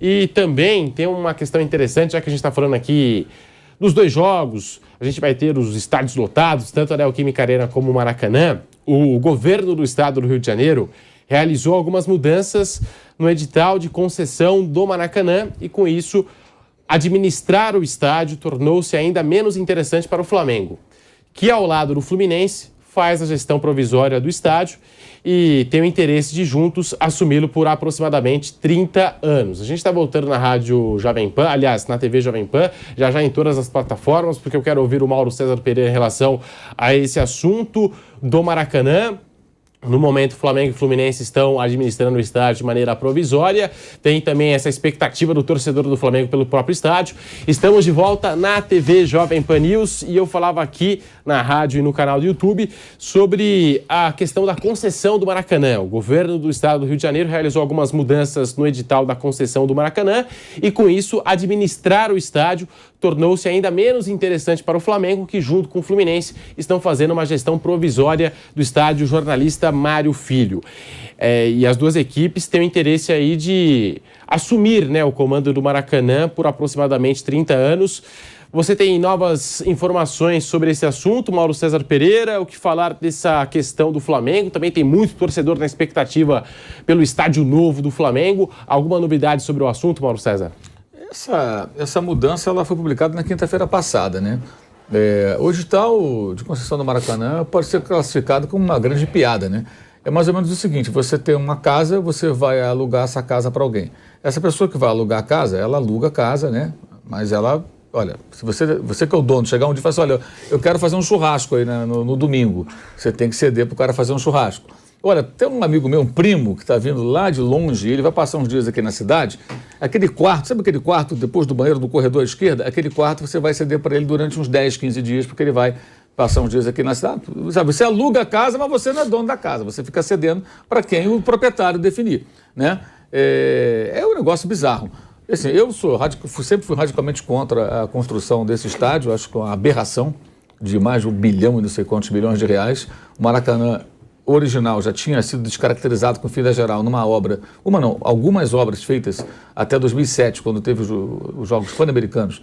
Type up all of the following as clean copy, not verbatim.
E também tem uma questão interessante, já que a gente está falando aqui dos dois jogos, a gente vai ter os estádios lotados, tanto a Neoquímica Arena como o Maracanã. O governo do estado do Rio de Janeiro realizou algumas mudanças no edital de concessão do Maracanã e, com isso, administrar o estádio tornou-se ainda menos interessante para o Flamengo, que, ao lado do Fluminense, faz a gestão provisória do estádio e tem o interesse de juntos assumi-lo por aproximadamente 30 anos. A gente está voltando na Rádio Jovem Pan, aliás, na TV Jovem Pan, já em todas as plataformas, porque eu quero ouvir o Mauro César Pereira em relação a esse assunto do Maracanã. No momento, Flamengo e Fluminense estão administrando o estádio de maneira provisória. Tem também essa expectativa do torcedor do Flamengo pelo próprio estádio. Estamos de volta na TV Jovem Pan News e eu falava aqui na rádio e no canal do YouTube sobre a questão da concessão do Maracanã. O governo do estado do Rio de Janeiro realizou algumas mudanças no edital da concessão do Maracanã e, com isso, administrar o estádio tornou-se ainda menos interessante para o Flamengo, que, junto com o Fluminense, estão fazendo uma gestão provisória do estádio jornalista Mário Filho. E as duas equipes têm o interesse aí de assumir, né, o comando do Maracanã por aproximadamente 30 anos. Você tem novas informações sobre esse assunto, Mauro César Pereira? O que falar dessa questão do Flamengo? Também tem muito torcedor na expectativa pelo estádio novo do Flamengo. Alguma novidade sobre o assunto, Mauro César? Essa mudança ela foi publicada na quinta-feira passada, né? O edital de concessão do Maracanã pode ser classificado como uma grande piada, né? É mais ou menos o seguinte: você tem uma casa, você vai alugar essa casa para alguém. Essa pessoa que vai alugar a casa, ela aluga a casa, né? Mas ela, olha, se você que é o dono, chegar um dia e falar assim, olha, eu quero fazer um churrasco aí no domingo, você tem que ceder para o cara fazer um churrasco. Olha, tem um amigo meu, um primo, que está vindo lá de longe, ele vai passar uns dias aqui na cidade, aquele quarto, sabe aquele quarto depois do banheiro do corredor à esquerda? Aquele quarto você vai ceder para ele durante uns 10, 15 dias, porque ele vai passar uns dias aqui na cidade. Sabe, você aluga a casa, mas você não é dono da casa, você fica cedendo para quem o proprietário definir, né? É um negócio bizarro. Assim, eu sempre fui radicalmente contra a construção desse estádio, acho que é uma aberração de mais de 1 bilhão e não sei quantos bilhões de reais. O Maracanã original já tinha sido descaracterizado com fila geral numa obra, algumas obras feitas até 2007, quando teve os Jogos Pan-Americanos,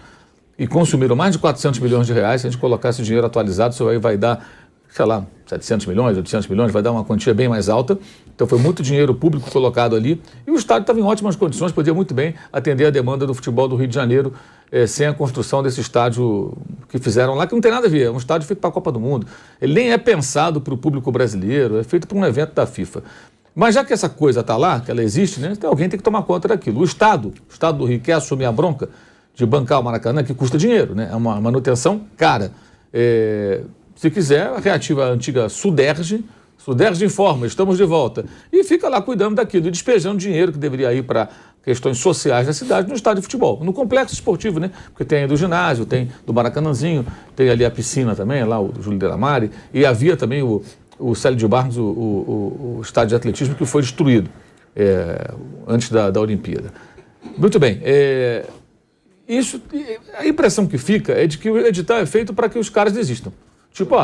e consumiram mais de 400 milhões de reais. Se a gente colocar esse dinheiro atualizado, isso aí vai dar, sei lá, 700 milhões, 800 milhões, vai dar uma quantia bem mais alta. Então foi muito dinheiro público colocado ali, e o estádio estava em ótimas condições, podia muito bem atender a demanda do futebol do Rio de Janeiro, sem a construção desse estádio que fizeram lá, que não tem nada a ver, é um estádio feito para a Copa do Mundo. Ele nem é pensado para o público brasileiro, é feito para um evento da FIFA. Mas já que essa coisa está lá, que ela existe, né, então alguém tem que tomar conta daquilo. O Estado do Rio quer assumir a bronca de bancar o Maracanã, que custa dinheiro, né, é uma manutenção cara. Se quiser, reativa a antiga Suderge informa, estamos de volta. E fica lá cuidando daquilo e despejando dinheiro que deveria ir para questões sociais da cidade no estádio de futebol, no complexo esportivo, né? Porque tem aí do ginásio, tem do Maracanãzinho, tem ali a piscina também, lá o Júlio Delamare, e havia também o Célio de Barros, o estádio de atletismo que foi destruído antes da Olimpíada. Muito bem, a impressão que fica é de que o edital é feito para que os caras desistam. Tipo,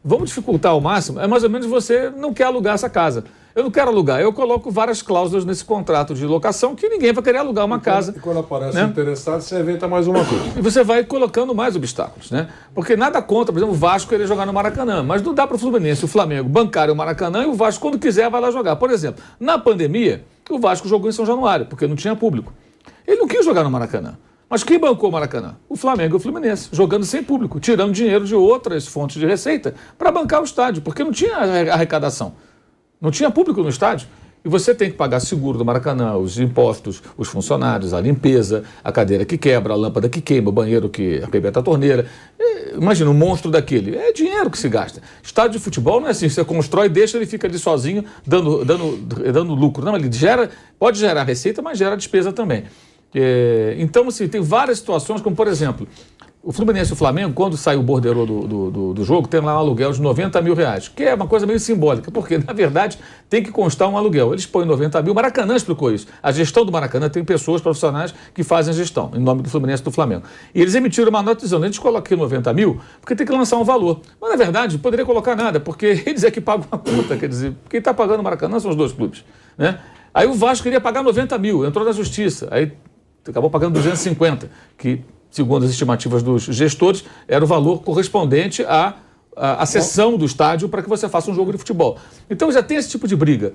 vamos dificultar ao máximo, é mais ou menos você não quer alugar essa casa. Eu não quero alugar, eu coloco várias cláusulas nesse contrato de locação que ninguém vai querer alugar uma casa. E quando aparece interessado, você inventa mais uma coisa. E você vai colocando mais obstáculos, né? Porque nada contra, por exemplo, o Vasco querer jogar no Maracanã, mas não dá para o Fluminense e o Flamengo bancarem o Maracanã e o Vasco, quando quiser, vai lá jogar. Por exemplo, na pandemia, o Vasco jogou em São Januário, porque não tinha público. Ele não quis jogar no Maracanã. Mas quem bancou o Maracanã? O Flamengo e o Fluminense, jogando sem público, tirando dinheiro de outras fontes de receita para bancar o estádio, porque não tinha arrecadação. Não tinha público no estádio. E você tem que pagar seguro do Maracanã, os impostos, os funcionários, a limpeza, a cadeira que quebra, a lâmpada que queima, o banheiro que arrebenta a torneira. Imagina um monstro daquele. É dinheiro que se gasta. Estádio de futebol não é assim, você constrói, deixa, ele fica ali sozinho, dando lucro. Não, ele pode gerar receita, mas gera despesa também. Então, assim, tem várias situações, como por exemplo, o Fluminense e o Flamengo, quando sai o borderô do jogo, tem lá um aluguel de 90 mil reais, que é uma coisa meio simbólica, porque, na verdade, tem que constar um aluguel. Eles põem 90 mil, o Maracanã explicou isso. A gestão do Maracanã tem pessoas profissionais que fazem a gestão, em nome do Fluminense e do Flamengo. E eles emitiram uma nota dizendo, a gente coloca aqui 90 mil, porque tem que lançar um valor. Mas, na verdade, não poderia colocar nada, porque eles é que pagam a conta, quer dizer, quem está pagando o Maracanã são os dois clubes, né? Aí o Vasco queria pagar 90 mil, entrou na justiça, aí acabou pagando 250, que, segundo as estimativas dos gestores, era o valor correspondente à cessão do estádio para que você faça um jogo de futebol. Então já tem esse tipo de briga.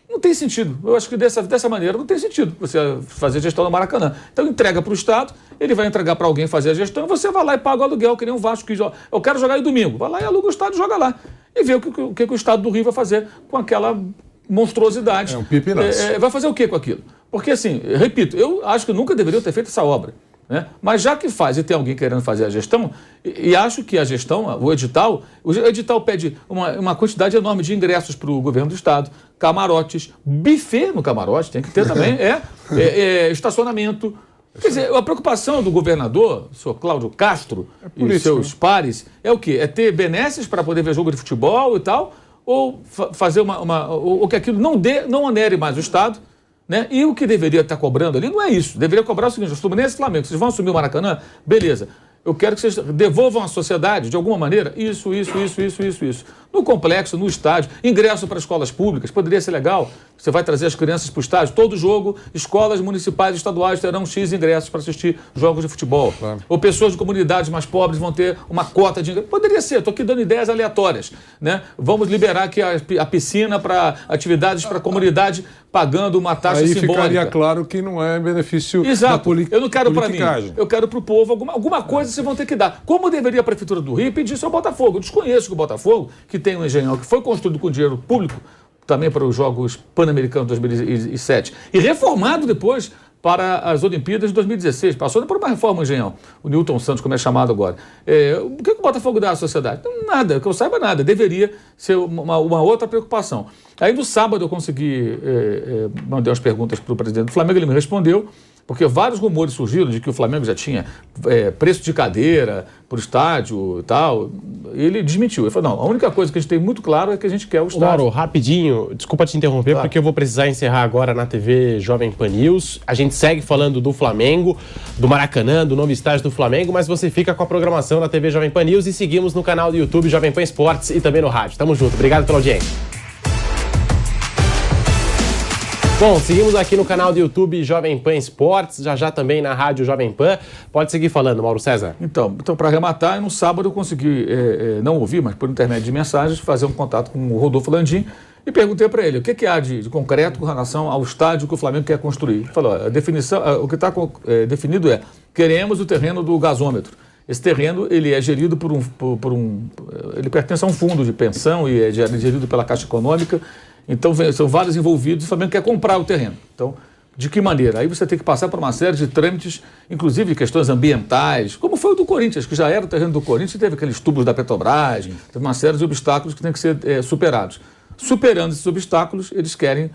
Não tem sentido. Eu acho que dessa maneira não tem sentido você fazer gestão no Maracanã. Então entrega para o Estado, ele vai entregar para alguém fazer a gestão, e você vai lá e paga o aluguel, que nem um Vasco que joga. Eu quero jogar aí domingo. Vai lá e aluga o estádio e joga lá. E vê o que o Estado do Rio vai fazer com aquela monstruosidade. Um pipinaço. Vai fazer o que com aquilo? Porque, assim, repito, eu acho que nunca deveriam ter feito essa obra. Né? Mas já que faz e tem alguém querendo fazer a gestão, e acho que a gestão, o edital pede uma quantidade enorme de ingressos para o governo do Estado, camarotes, buffet no camarote, tem que ter também, estacionamento. Quer dizer, a preocupação do governador, o senhor Cláudio Castro e seus pares, é o quê? É ter benesses para poder ver jogo de futebol e tal, ou fazer ou que aquilo não onere mais o Estado, né? E o que deveria estar cobrando ali não é isso. Deveria cobrar o seguinte: os Fluminense e Flamengo, vocês vão assumir o Maracanã? Beleza. Eu quero que vocês devolvam à sociedade, de alguma maneira, isso. No complexo, no estádio, ingresso para escolas públicas, poderia ser legal. Você vai trazer as crianças para o estádio, todo jogo, escolas municipais e estaduais terão X ingressos para assistir jogos de futebol. Claro. Ou pessoas de comunidades mais pobres vão ter uma cota de ingresso. Poderia ser, estou aqui dando ideias aleatórias. Né? Vamos liberar aqui a piscina para atividades para a comunidade, pagando uma taxa simbólica. Aí ficaria claro que não é benefício da política. Eu não quero para mim, eu quero para o povo alguma coisa vocês vão ter que dar. Como deveria a Prefeitura do Rio pedir isso ao Botafogo? Eu desconheço que o Botafogo, que tem um engenhão que foi construído com dinheiro público, também para os Jogos Pan-Americanos de 2007, e reformado depois para as Olimpíadas de 2016. Passou por uma reforma, engenhão. O Newton Santos, como é chamado agora. O que o Botafogo dá à sociedade? Nada, que eu saiba nada. Deveria ser uma outra preocupação. Aí no sábado eu consegui, mandei umas perguntas para o presidente do Flamengo, ele me respondeu, porque vários rumores surgiram de que o Flamengo já tinha preço de cadeira para o estádio e tal. E ele desmentiu. Ele falou, não, a única coisa que a gente tem muito claro é que a gente quer o estádio. Mauro, rapidinho, desculpa te interromper, porque eu vou precisar encerrar agora na TV Jovem Pan News. A gente segue falando do Flamengo, do Maracanã, do novo estádio do Flamengo, mas você fica com a programação na TV Jovem Pan News e seguimos no canal do YouTube Jovem Pan Esportes e também no rádio. Tamo junto. Obrigado pela audiência. Bom, seguimos aqui no canal do YouTube Jovem Pan Esportes, já também na rádio Jovem Pan. Pode seguir falando, Mauro César. Então para arrematar, no sábado eu consegui, não ouvir, mas por intermédio de mensagens, fazer um contato com o Rodolfo Landim e perguntei para ele o que há de concreto com relação ao estádio que o Flamengo quer construir. Ele falou, a definição, o que está definido queremos o terreno do gasômetro. Esse terreno ele é gerido ele pertence a um fundo de pensão e é gerido pela Caixa Econômica. Então, são vários envolvidos, o Flamengo quer comprar o terreno. Então, de que maneira? Aí você tem que passar por uma série de trâmites, inclusive questões ambientais, como foi o do Corinthians, que já era o terreno do Corinthians, teve aqueles tubos da Petrobras, teve uma série de obstáculos que têm que ser superados. Superando esses obstáculos, eles querem,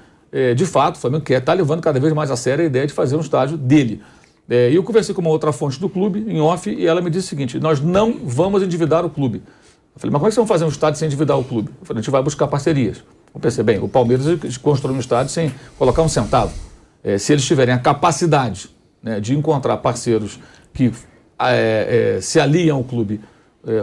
de fato, o Flamengo está levando cada vez mais a sério a ideia de fazer um estádio dele. E eu conversei com uma outra fonte do clube, em off, e ela me disse o seguinte, nós não vamos endividar o clube. Eu falei, mas como é que vocês vão fazer um estádio sem endividar o clube? Eu falei, a gente vai buscar parcerias. Vamos pensar bem, o Palmeiras construiu um estádio sem colocar um centavo. Se eles tiverem a capacidade, né, de encontrar parceiros que se aliam ao clube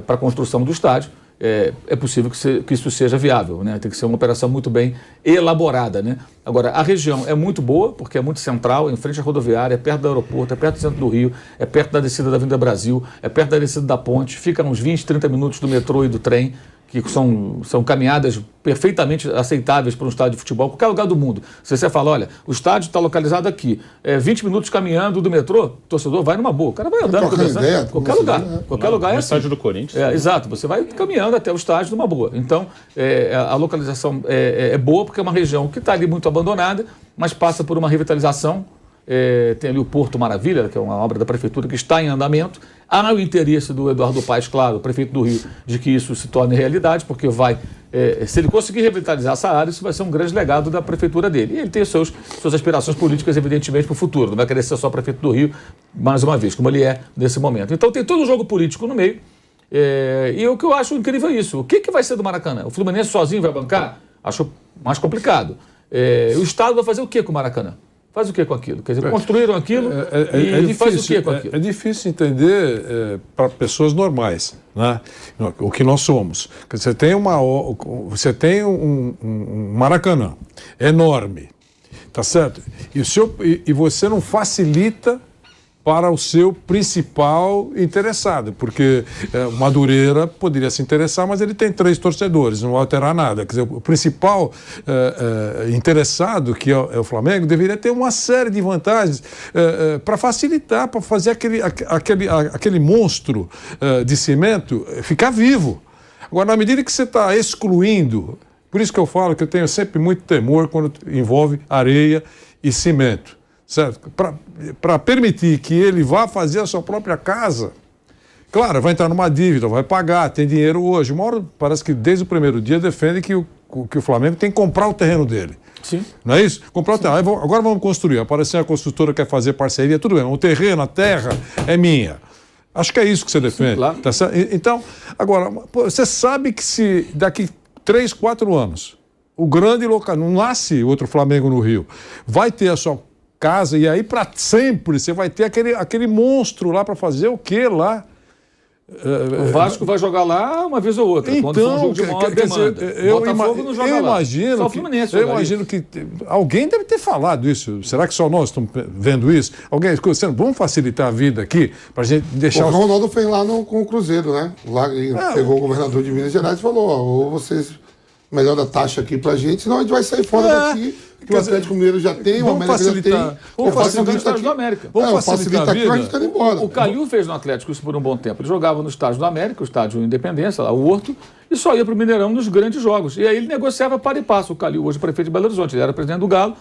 para a construção do estádio, é possível que isso seja viável, né? Tem que ser uma operação muito bem elaborada, né? Agora, a região é muito boa, porque é muito central, em frente à rodoviária, é perto do aeroporto, é perto do centro do Rio, é perto da descida da Avenida Brasil, é perto da descida da ponte, fica uns 20, 30 minutos do metrô e do trem, que são caminhadas perfeitamente aceitáveis para um estádio de futebol, qualquer lugar do mundo. Se você fala, olha, o estádio está localizado aqui, 20 minutos caminhando do metrô, o torcedor vai numa boa, o cara vai andando, qualquer lugar. Qualquer lugar é assim. Estádio do Corinthians. Exato, você vai caminhando até o estádio numa boa. Então, a localização é boa, porque é uma região que está ali muito abandonada, mas passa por uma revitalização. Tem ali o Porto Maravilha, que é uma obra da prefeitura que está em andamento. Há o interesse do Eduardo Paes, claro, prefeito do Rio, de que isso se torne realidade, porque se ele conseguir revitalizar essa área, isso vai ser um grande legado da prefeitura dele. E ele tem suas aspirações políticas, evidentemente, para o futuro. Não vai querer ser só prefeito do Rio, mais uma vez, como ele é nesse momento. Então tem todo um jogo político no meio. E o que eu acho incrível é isso. O que vai ser do Maracanã? O Fluminense sozinho vai bancar? Acho mais complicado. O Estado vai fazer o que com o Maracanã? Faz o que com aquilo? Quer dizer, construíram aquilo e faz o que com aquilo? É difícil entender para pessoas normais, né? O que nós somos. Você tem um Maracanã enorme, Tá certo? E você não facilita para o seu principal interessado, porque o Madureira poderia se interessar, mas ele tem 3 torcedores, não vai alterar nada. Quer dizer, o principal interessado, que é o Flamengo, deveria ter uma série de vantagens para facilitar, para fazer aquele monstro de cimento ficar vivo. Agora, na medida que você está excluindo, por isso que eu falo que eu tenho sempre muito temor quando envolve areia e cimento. Certo? Para permitir que ele vá fazer a sua própria casa, claro, vai entrar numa dívida, vai pagar, tem dinheiro hoje. Uma hora, parece que desde o primeiro dia defende que o Flamengo tem que comprar o terreno dele. Sim. Não é isso? Comprar o terreno. Agora vamos construir. Apareceu a construtora que quer fazer parceria, tudo bem. O terreno, a terra é minha. Acho que é isso que você defende. Sim, claro. Tá certo? Então, agora, você sabe que se daqui 3, 4 anos o grande local, não nasce outro Flamengo no Rio, vai ter a sua casa, e aí para sempre você vai ter aquele monstro lá para fazer o quê lá? O Vasco vai jogar lá uma vez ou outra, então, quando for um jogo de maior demanda. Botafogo não joga lá. Só o Fluminense eu imagino que alguém deve ter falado isso. Será que só nós estamos vendo isso? Alguém, vamos facilitar a vida aqui para a gente deixar... O Ronaldo fez lá com o Cruzeiro, né? Lá pegou o governador de Minas Gerais e falou, ou vocês melhoram a taxa aqui para a gente, senão a gente vai sair fora daqui. Que o Atlético Mineiro já tem, o América já tem. Vamos facilitar o estádio do América. Vamos facilitar aqui, a gente está indo embora. O Calil fez no Atlético isso por um bom tempo. Ele jogava no estádio do América, o estádio Independência, lá o Horto, e só ia para o Mineirão nos grandes jogos. E aí ele negociava para e passo. O Calil, hoje prefeito de Belo Horizonte, ele era presidente do Galo.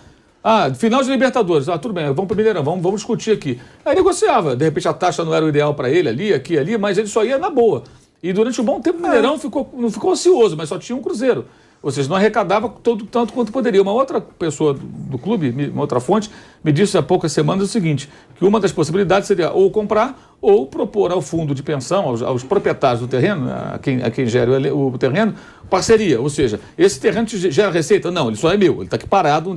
Final de Libertadores. Tudo bem, vamos para o Mineirão, vamos discutir aqui. Aí negociava. De repente a taxa não era o ideal para ele, ali, mas ele só ia na boa. E durante um bom tempo o Mineirão não ficou ocioso, mas só tinha um Cruzeiro. Ou seja, não arrecadava tanto quanto poderia. Uma outra pessoa do clube, uma outra fonte, me disse há poucas semanas o seguinte, que uma das possibilidades seria ou comprar ou propor ao fundo de pensão, aos proprietários do terreno, a quem gera o terreno, parceria. Ou seja, esse terreno gera receita? Não, ele só é meu, ele está aqui parado.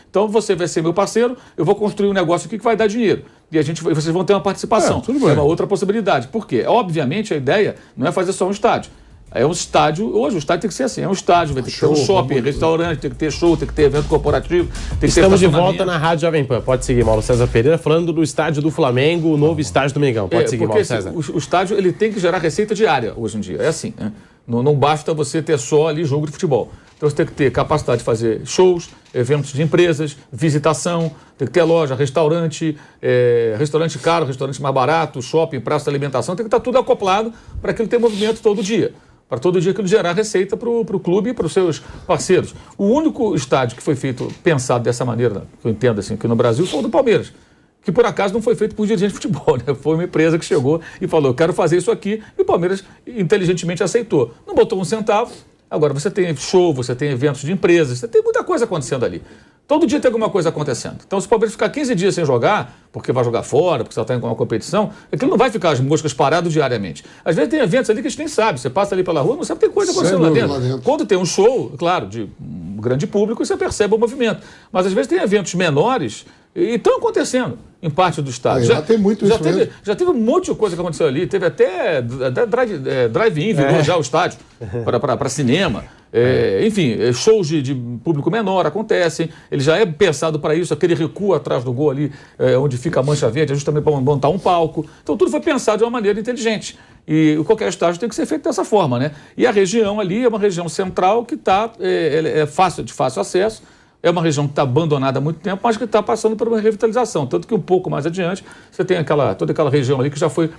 Então você vai ser meu parceiro, eu vou construir um negócio aqui que vai dar dinheiro. E vocês vão ter uma participação. É uma outra possibilidade. Por quê? Obviamente a ideia não é fazer só um estádio. É um estádio, hoje o estádio tem que ser assim, é um estádio, vai ter que ter um shopping, restaurante, tem que ter show, tem que ter evento corporativo, tem que ter Estamos de volta na Rádio Jovem Pan. Pode seguir, Mauro César Pereira, falando do estádio do Flamengo, o novo estádio do Mengão. Pode seguir, Mauro César. O estádio ele tem que gerar receita diária hoje em dia, é assim, né? Não basta você ter só ali jogo de futebol. Então você tem que ter capacidade de fazer shows, eventos de empresas, visitação, tem que ter loja, restaurante caro, restaurante mais barato, shopping, praça de alimentação, tem que estar tudo acoplado para aquilo ter movimento todo dia. Para todo dia aquilo gerar receita para o clube e para os seus parceiros. O único estádio que foi pensado dessa maneira, que eu entendo assim, aqui no Brasil, foi o do Palmeiras, que por acaso não foi feito por dirigente de futebol, né? Foi uma empresa que chegou e falou, eu quero fazer isso aqui, e o Palmeiras inteligentemente aceitou. Não botou um centavo, agora você tem show, você tem eventos de empresas, você tem muita coisa acontecendo ali. Todo dia tem alguma coisa acontecendo. Então, se o Palmeiras ficar 15 dias sem jogar, porque vai jogar fora, porque só está em uma competição, aquilo não vai ficar as moscas paradas diariamente. Às vezes tem eventos ali que a gente nem sabe. Você passa ali pela rua, não sabe que tem coisa acontecendo lá dentro. Quando tem um show, claro, de um grande público, você percebe o movimento. Mas às vezes tem eventos menores e estão acontecendo em parte do estádio. Já tem muito isso mesmo. Já teve um monte de coisa que aconteceu ali. Teve até drive-in, virou já o estádio para cinema. Enfim, shows de público menor acontecem, ele já é pensado para isso, aquele recuo atrás do gol ali, onde fica a mancha verde, é justamente para montar um palco. Então tudo foi pensado de uma maneira inteligente. E qualquer estágio tem que ser feito dessa forma, né? E a região ali é uma região central que é de fácil acesso, é uma região que está abandonada há muito tempo, mas que está passando por uma revitalização. Tanto que um pouco mais adiante, você tem toda aquela região ali que já foi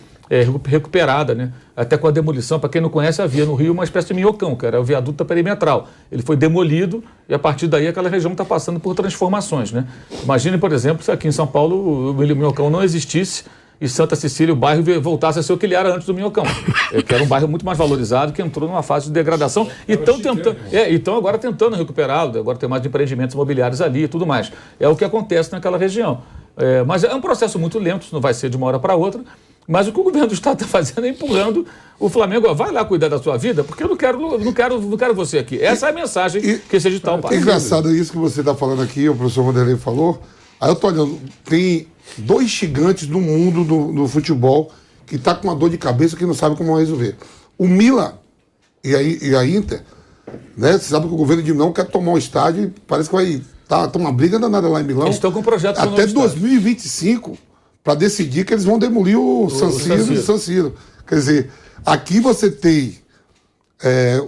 recuperada, né? Até com a demolição. Para quem não conhece, havia no Rio uma espécie de minhocão, que era o viaduto da perimetral. Ele foi demolido e a partir daí aquela região está passando por transformações, né? Imagine, por exemplo, se aqui em São Paulo o minhocão não existisse e Santa Cecília, o bairro, voltasse a ser o que ele era antes do minhocão, que era um bairro muito mais valorizado, que entrou numa fase de degradação e estão agora tentando recuperá-lo, agora tem mais de empreendimentos imobiliários ali e tudo mais. É o que acontece naquela região. Mas é um processo muito lento, não vai ser de uma hora para outra. Mas o que o governo do Estado está fazendo é empurrando o Flamengo. Vai lá cuidar da sua vida, porque eu não quero você aqui. Essa é a mensagem que esse edital passa. É engraçado isso que você está falando aqui, o professor Vanderlei falou. Aí eu estou olhando, tem 2 gigantes do mundo do futebol que está com uma dor de cabeça que não sabe como resolver. O Milan e a Inter, né? Você sabe que o governo de Milão quer tomar um estádio e parece que vai Tá uma briga danada lá em Milão. Eles estão com um projeto para o até novo estádio. 2025 para decidir que eles vão demolir o San Siro. Quer dizer, aqui você tem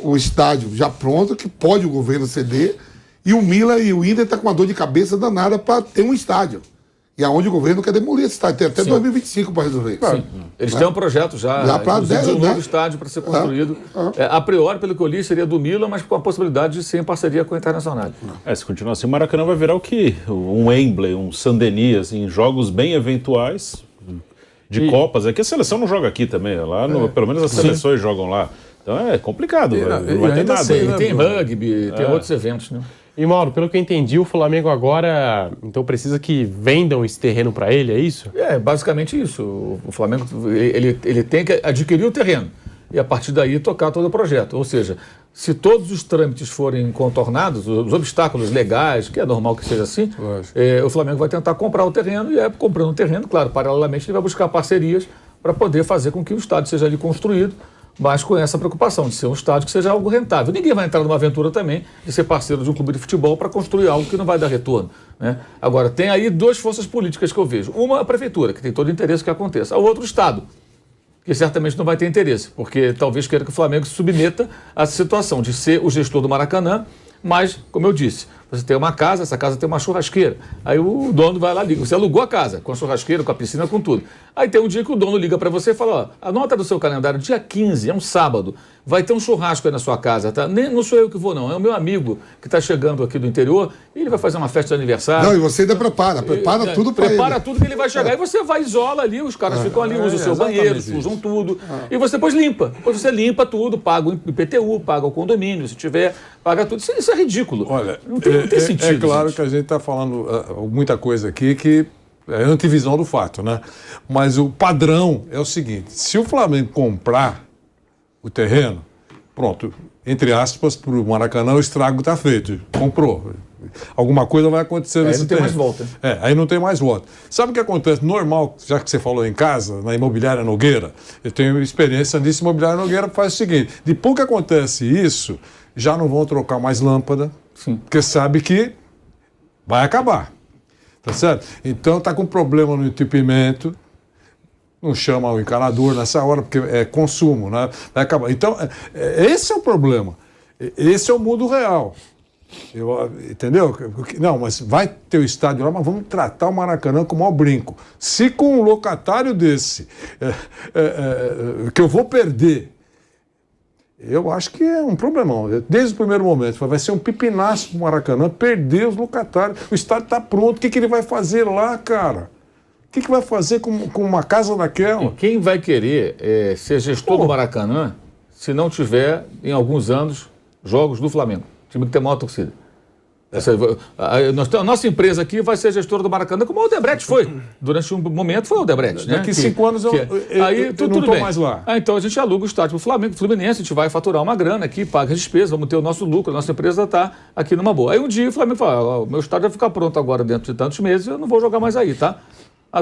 o estádio já pronto, que pode o governo ceder, e o Milan e o Inter estão com uma dor de cabeça danada para ter um estádio. E aonde o governo quer demolir esse estádio. Tem até 2025 para resolver. Sim. Eles têm um projeto já para de um novo estádio para ser construído. A priori, pelo que eu li, seria do Milan, mas com a possibilidade de ser em parceria com a Internacional. Se continuar assim, o Maracanã vai virar o quê? Um Wembley, um Saint-Denis, assim, jogos bem eventuais de Copas. É que a seleção não joga aqui também. Lá, pelo menos as seleções jogam lá. Então é complicado. Não vai ter nada. Assim, tem rugby, tem outros eventos, né? E, Mauro, pelo que eu entendi, o Flamengo agora, então, precisa que vendam esse terreno para ele, é isso? Basicamente isso. O Flamengo ele tem que adquirir o terreno e, a partir daí, tocar todo o projeto. Ou seja, se todos os trâmites forem contornados, os obstáculos legais, que é normal que seja assim, o Flamengo vai tentar comprar o terreno e, comprando o terreno, claro, paralelamente, ele vai buscar parcerias para poder fazer com que o estádio seja ali construído, mas com essa preocupação de ser um estádio que seja algo rentável. Ninguém vai entrar numa aventura também de ser parceiro de um clube de futebol para construir algo que não vai dar retorno, né? Agora, tem aí duas forças políticas que eu vejo. Uma, a prefeitura, que tem todo o interesse que aconteça. A outra, o Estado, que certamente não vai ter interesse, porque talvez queira que o Flamengo se submeta à situação de ser o gestor do Maracanã, mas, como eu disse, você tem uma casa, essa casa tem uma churrasqueira. Aí o dono vai lá e liga. Você alugou a casa, com a churrasqueira, com a piscina, com tudo. Aí tem um dia que o dono liga para você e fala, anota do seu calendário, dia 15, é um sábado, vai ter um churrasco aí na sua casa, tá? Não sou eu que vou, não. É o meu amigo que está chegando aqui do interior e ele vai fazer uma festa de aniversário. Não, e você ainda prepara tudo para ele. Prepara tudo que ele vai chegar. E você vai, isola ali, os caras ficam ali, usam o seu banheiro, sujam tudo. E você depois limpa. Depois você limpa tudo, paga o IPTU, paga o condomínio, se tiver, paga tudo. Isso é ridículo. Olha, não tem sentido. É claro que a gente está falando muita coisa aqui que é antivisão do fato, né? Mas o padrão é o seguinte: se o Flamengo comprar o terreno, pronto, entre aspas, para o Maracanã, o estrago está feito. Comprou. Alguma coisa vai acontecer nesse terreno. Aí não tem terreno. mais volta. Aí não tem mais volta. Sabe o que acontece? Normal, já que você falou em casa, na Imobiliária Nogueira, eu tenho experiência nisso. Imobiliária Nogueira faz o seguinte: depois que acontece isso, já não vão trocar mais lâmpada, porque sabe que vai acabar. Tá certo? Então tá com problema no entupimento, não chama o encanador nessa hora, porque é consumo, né? Vai acabar. Então, esse é o problema. Esse é o mundo real. Entendeu? Não, mas vai ter o estádio lá, mas vamos tratar o Maracanã com o maior brinco. Se com um locatário desse, que eu vou perder, eu acho que é um problemão. Desde o primeiro momento, vai ser um pipinaço pro Maracanã, perder os locatários. O estádio está pronto, o que ele vai fazer lá, cara? O que vai fazer com uma casa daquela? E quem vai querer ser gestor do Maracanã se não tiver, em alguns anos, jogos do Flamengo? Time que tem maior torcida. A nossa empresa aqui vai ser gestora do Maracanã, como o Odebrecht foi. Durante um momento foi o Odebrecht. Daqui 5 anos eu não estou mais lá. Então a gente aluga o estádio para o Flamengo, Fluminense, a gente vai faturar uma grana aqui, paga as despesas, vamos ter o nosso lucro, a nossa empresa está aqui numa boa. Aí um dia o Flamengo fala, o meu estádio vai ficar pronto agora dentro de tantos meses, eu não vou jogar mais aí, tá?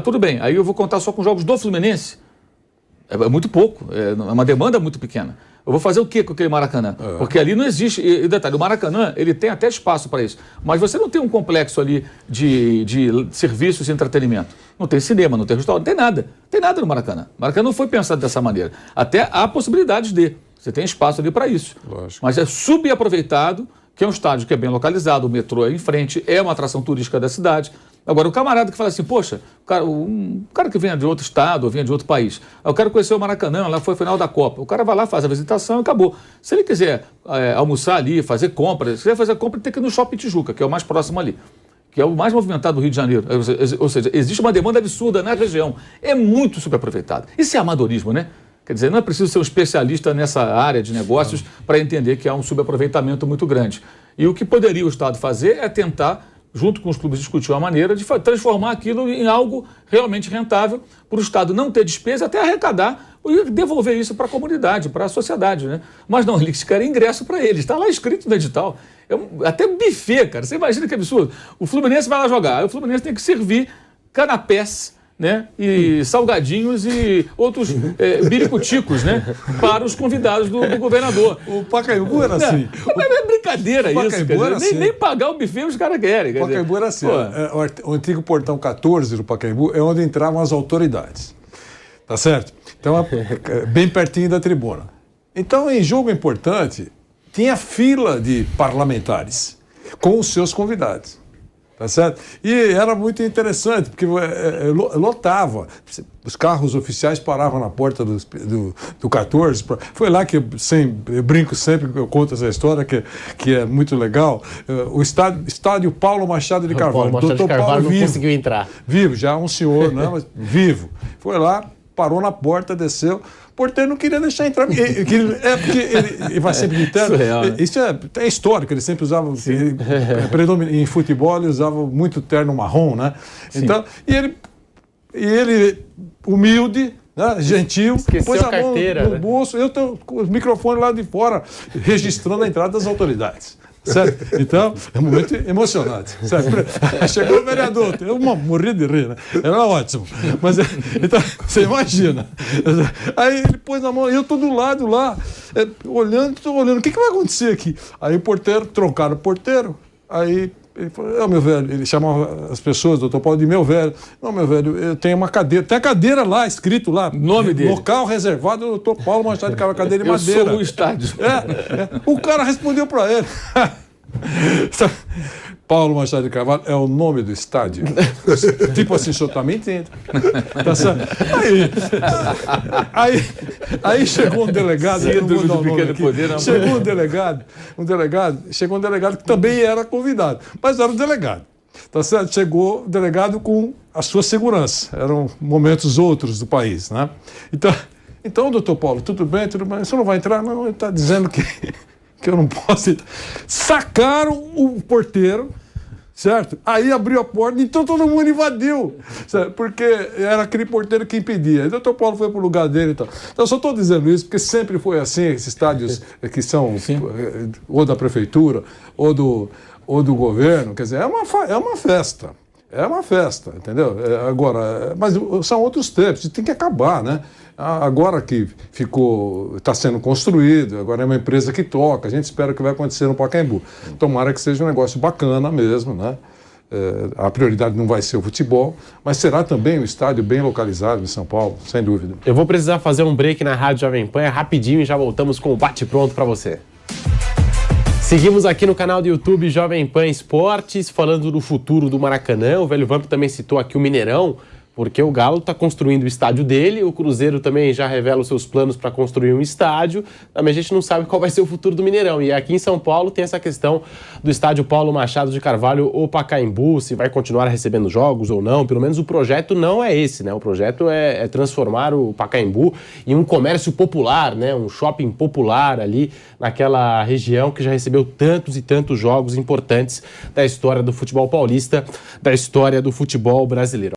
Tudo bem, aí eu vou contar só com jogos do Fluminense. É muito pouco, é uma demanda muito pequena. Eu vou fazer o quê com aquele Maracanã? Porque ali não existe... E detalhe, o Maracanã, ele tem até espaço para isso. Mas você não tem um complexo ali de serviços e entretenimento. Não tem cinema, não tem restaurante, não tem nada. Não tem nada no Maracanã. O Maracanã não foi pensado dessa maneira. Até há possibilidades de. Você tem espaço ali para isso. Lógico. Mas é subaproveitado, que é um estádio que é bem localizado, o metrô é em frente, é uma atração turística da cidade. Agora, o camarada que fala assim, poxa, um cara que venha de outro estado ou venha de outro país, eu quero conhecer o Maracanã, lá foi a final da Copa. O cara vai lá, faz a visitação e acabou. Se ele quiser almoçar ali, fazer compras, se quiser fazer compra, tem que ir no Shopping Tijuca, que é o mais próximo ali, que é o mais movimentado do Rio de Janeiro. Ou seja, existe uma demanda absurda na região. É muito superaproveitado. Isso é amadorismo, né? Quer dizer, não é preciso ser um especialista nessa área de negócios para entender que há um subaproveitamento muito grande. E o que poderia o Estado fazer é tentar, junto com os clubes, discutir uma maneira de transformar aquilo em algo realmente rentável para o Estado não ter despesa, até arrecadar e devolver isso para a comunidade, para a sociedade, né? Mas não, eles querem ingresso para eles, está lá escrito no edital. Até buffet, cara, você imagina que absurdo. O Fluminense vai lá jogar, aí o Fluminense tem que servir canapés né, e salgadinhos e outros biricuticos, né, para os convidados do governador. O Pacaembu era assim. Mas é brincadeira isso, quer dizer, assim. nem pagar o buffet os caras querem. O Pacaembu era assim. O antigo portão 14 do Pacaembu é onde entravam as autoridades. Tá certo? Então, bem pertinho da tribuna. Então, em jogo importante, tinha fila de parlamentares com os seus convidados. Tá certo? E era muito interessante, porque lotava. Os carros oficiais paravam na porta do 14. Foi lá que eu brinco sempre, eu conto essa história, que é muito legal. O estádio Paulo Machado de Carvalho. Paulo Machado de Carvalho não conseguiu entrar. Vivo, já um senhor, né, mas vivo. Foi lá, parou na porta, desceu. O porteiro não queria deixar entrar. Porque ele vai sempre de terno. Isso é histórico, ele sempre usava. Em futebol, ele usava muito terno marrom, né? Então, e ele humilde, né, gentil, pôs a carteira no bolso. Eu tenho os microfones lá de fora, registrando a entrada das autoridades. Certo? Então, é um momento emocionante. Certo? Chegou o vereador, eu morri de rir, né? Era ótimo. Mas, então, você imagina. Aí ele pôs na mão, e eu estou do lado lá, olhando, o que vai acontecer aqui? Aí o porteiro, trocaram o porteiro, aí ele falou, meu velho, ele chamava as pessoas, doutor Paulo, de meu velho. Não, meu velho, eu tenho uma cadeira, tem a cadeira lá, escrito lá. Nome dele. Local reservado, doutor Paulo Machado de Carvalho, cadeira de madeira. Eu sou o estádio. O cara respondeu para ele. Paulo Machado de Carvalho é o nome do estádio. Tipo assim, o senhor tá mentindo. Tá certo? Aí chegou um delegado, eu não vou dar o nome aqui. Chegou um delegado que também era convidado, mas era um delegado. Tá certo? Chegou o delegado com a sua segurança. Eram momentos outros do país, né? Então, doutor Paulo, tudo bem? O senhor não vai entrar? Não, ele está dizendo que eu não posso entrar. Sacaram o porteiro, certo? Aí abriu a porta, então todo mundo invadiu, certo? Porque era aquele porteiro que impedia. O doutor Paulo foi para o lugar dele e tal. Então, eu só estou dizendo isso porque sempre foi assim, esses estádios que são ou da prefeitura ou do governo, quer dizer, é uma festa. É uma festa, entendeu? Agora, mas são outros tempos, tem que acabar, né? Agora que está sendo construído, agora é uma empresa que toca, a gente espera que vai acontecer no Pacaembu. Tomara que seja um negócio bacana mesmo, né? A prioridade não vai ser o futebol, mas será também um estádio bem localizado em São Paulo, sem dúvida. Eu vou precisar fazer um break na Rádio Jovem Pan, rapidinho, e já voltamos com o bate-pronto para você. Seguimos aqui no canal do YouTube Jovem Pan Esportes, falando do futuro do Maracanã. O Velho Vamp também citou aqui o Mineirão, porque o Galo está construindo o estádio dele, o Cruzeiro também já revela os seus planos para construir um estádio, mas a gente não sabe qual vai ser o futuro do Mineirão. E aqui em São Paulo tem essa questão do estádio Paulo Machado de Carvalho ou Pacaembu, se vai continuar recebendo jogos ou não. Pelo menos o projeto não é esse, né? O projeto é transformar o Pacaembu em um comércio popular, né? Um shopping popular ali naquela região que já recebeu tantos e tantos jogos importantes da história do futebol paulista, da história do futebol brasileiro.